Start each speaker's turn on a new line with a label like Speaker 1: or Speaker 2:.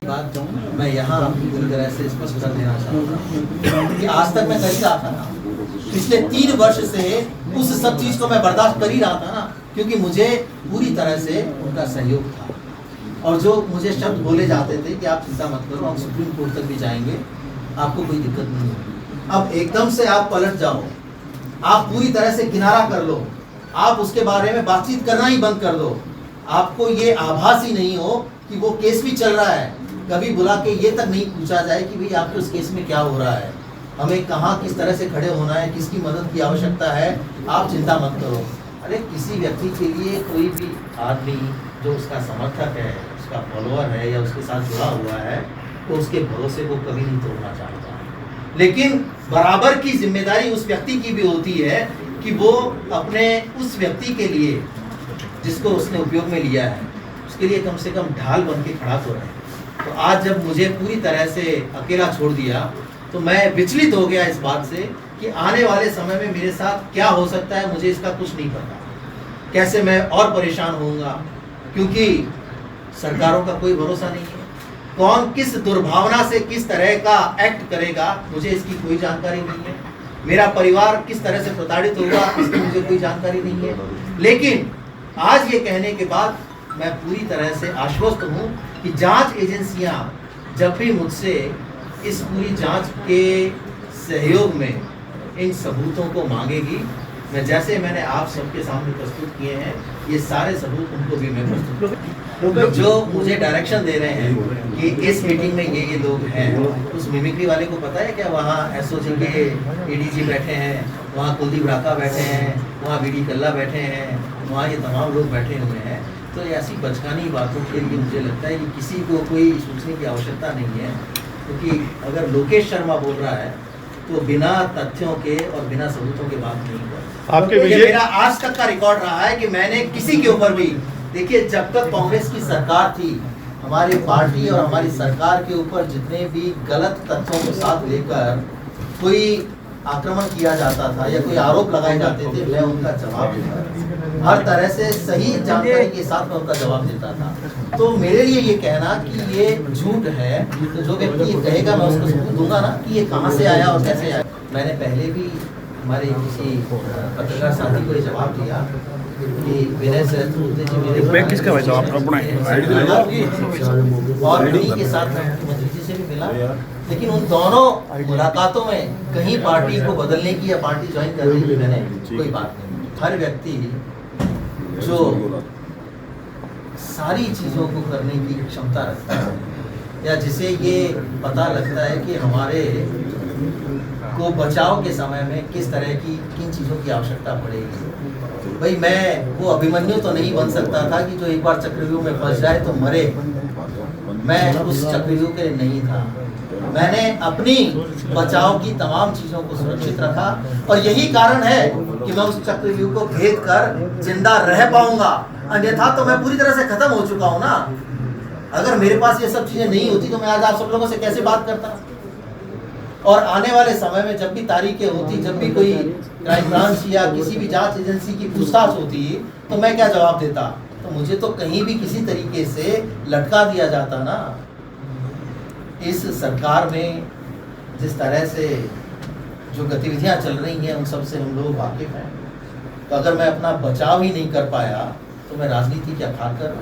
Speaker 1: बात जो मैं यहाँ पूरी तरह से स्पष्ट कर देना चाहता हूँ कि आज तक मैं कर ही रहा था ना, पिछले 3 वर्ष से उस सब चीज को मैं बर्दाश्त कर ही रहा था ना, क्योंकि मुझे पूरी तरह से उनका सहयोग था। और जो मुझे शब्द बोले जाते थे कि आप चिंता मत करो, हम सुप्रीम कोर्ट तक भी जाएंगे, आपको कोई दिक्कत नहीं होगी। अब एकदम से आप पलट जाओ, आप पूरी तरह से किनारा कर लो, आप उसके बारे में बातचीत करना ही बंद कर दो। आपको ये आभास ही नहीं हो कि वो केस भी चल रहा है, कभी बुला के ये तक नहीं पूछा जाए कि भाई आपके उस केस में क्या हो रहा है, हमें कहाँ किस तरह से खड़े होना है, किसकी मदद की आवश्यकता है, आप चिंता मत करो। अरे किसी व्यक्ति के लिए कोई भी आदमी जो उसका समर्थक है, उसका फॉलोअर है या उसके साथ जुड़ा हुआ है, तो उसके भरोसे को कभी नहीं तोड़ना चाहता। लेकिन बराबर की जिम्मेदारी उस व्यक्ति की भी होती है कि वो अपने उस व्यक्ति के लिए जिसको उसने उपयोग में लिया है, उसके लिए कम से कम ढाल बन के खड़ा तो रहे। तो आज जब मुझे पूरी तरह से अकेला छोड़ दिया तो मैं विचलित हो गया इस बात से कि आने वाले समय में मेरे साथ क्या हो सकता है, मुझे इसका कुछ नहीं पता। कैसे मैं और परेशान होऊंगा, क्योंकि सरकारों का कोई भरोसा नहीं है, कौन किस दुर्भावना से किस तरह का एक्ट करेगा मुझे इसकी कोई जानकारी नहीं है, मेरा परिवार किस तरह से प्रताड़ित होगा इसकी मुझे कोई जानकारी नहीं है। लेकिन आज ये कहने के बाद मैं पूरी तरह से आश्वस्त हूँ कि जांच एजेंसियां जब भी मुझसे इस पूरी जांच के सहयोग में इन सबूतों को मांगेगी, मैं जैसे मैंने आप सबके सामने प्रस्तुत किए हैं, ये सारे सबूत उनको भी मैं प्रस्तुत करूंगा। जो मुझे डायरेक्शन दे रहे हैं कि इस मीटिंग में ये लोग हैं, उस मिमिक्री वाले को पता है क्या वहाँ एसओजी के एडीजी बैठे हैं, वहाँ कुलदीप राका बैठे हैं, वहाँ बीडी कल्ला बैठे हैं, वहाँ ये तमाम लोग बैठे हुए हैं। तो ऐसी बचकानी बातों के लिए मुझे लगता है कि किसी को कोई सोचने की आवश्यकता नहीं है, क्योंकि अगर लोकेश शर्मा बोल रहा है तो बिना तथ्यों के और बिना सबूतों के बात नहीं कर। आपके ये मेरा आज तक का रिकॉर्ड रहा है कि मैंने किसी के ऊपर भी, देखिए जब तक कांग्रेस की सरकार थी, हमारी पार्टी और हमारी सरकार के ऊपर जितने भी गलत तथ्यों को साथ लेकर कोई आक्रमण किया जाता था या कोई आरोप लगाए जाते थे, मैं उनका जवाब देता था, हर तरह से सही जानकारी के साथ मैं उनका जवाब देता था। तो मेरे लिए ये कहना कि ये झूठ है, तो जो व्यक्ति ये कहेगा मैं उसको सबूत दूंगा ना कि ये कहाँ से आया और कैसे आया। मैंने पहले भी हमारे किसी पत्रकार साथी को ये जवाब दिया कि विनय सहस्त्रबुद्धे जी मेरे
Speaker 2: किसका भाई साहब अपना
Speaker 1: और उन्हीं के साथ मुख्यमंत्री जी से भी मिला, लेकिन उन दोनों मुलाकातों में कहीं पार्टी को बदलने की या पार्टी ज्वाइन करने की मैंने कोई बात नहीं। हर व्यक्ति जो सारी चीज़ों को करने की क्षमता रखता है या जिसे ये पता लगता है कि हमारे को बचाव के समय में किस तरह की किन चीज़ों की आवश्यकता पड़ेगी। भाई मैं वो अभिमन्यु तो नहीं बन सकता था कि जो एक बार चक्रव्यूह में फंस जाए तो मरे, मैं उस चक्रव्यूह के नहीं था। मैंने अपनी बचाव की तमाम चीज़ों को सुरक्षित रखा और यही कारण है कि मैं उस चक्रव्यूह को भेद कर जिंदा रह पाऊंगा, अन्यथा तो मैं पूरी तरह से खत्म हो चुका हूं ना। अगर मेरे पास ये सब चीजें नहीं होती तो मैं आज आप सब लोगों से कैसे बात करता। और आने वाले समय में जब भी तारीखें होती, जब भी कोई क्राइम ब्रांच या किसी भी जांच एजेंसी की पूछताछ होती, तो मैं क्या जवाब देता। तो मुझे तो कहीं भी किसी तरीके से लटका दिया जाता ना। इस सरकार में जिस तरह से जो गतिविधियां चल रही हैं उन सब से हम लोग वाकिफ हैं। तो अगर मैं अपना बचाव ही नहीं कर पाया तो मैं राजनीति क्या खाकर